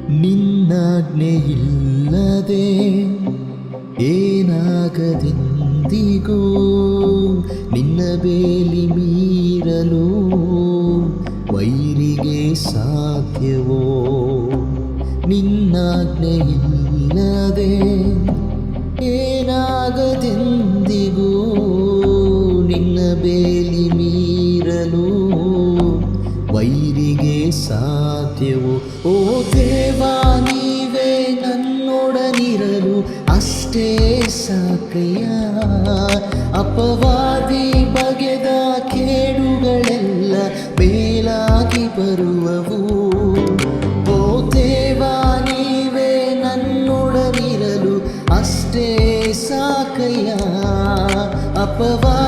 ನಿನ್ನಾಜ್ಞೆಯಿಲ್ಲದೆ ಏನಾಗದೆಂದಿಗೂ ನಿನ್ನ ಬೇಲಿ ಮೀರಲು ವೈರಿಗೆ ಸಾಧ್ಯವೋ? ನಿನ್ನಾಜ್ಞೆಯಿಲ್ಲದೆ ಏನಾಗದೆಂದಿಗೂ ನಿನ್ನ ಬೇಲಿ ಮೀರಲು ವೈರಿಗೆ ಸಾಧ್ಯವೋ? ಓ ದೇವಾ, ನೀವೇ ನನ್ನೊಡನಿರಲು ಅಷ್ಟೇ ಸಾಕಯ್ಯ. ಅಪವಾದಿ ಬಗೆದ ಕೇಡುಗಳೆಲ್ಲ ಮೇಲಾಗಿ ಬರುವವು. ಓ ದೇವಾ, ನೀವೇ ನನ್ನೊಡನಿರಲು ಅಷ್ಟೇ ಸಾಕಯ್ಯ. ಅಪವಾದಿ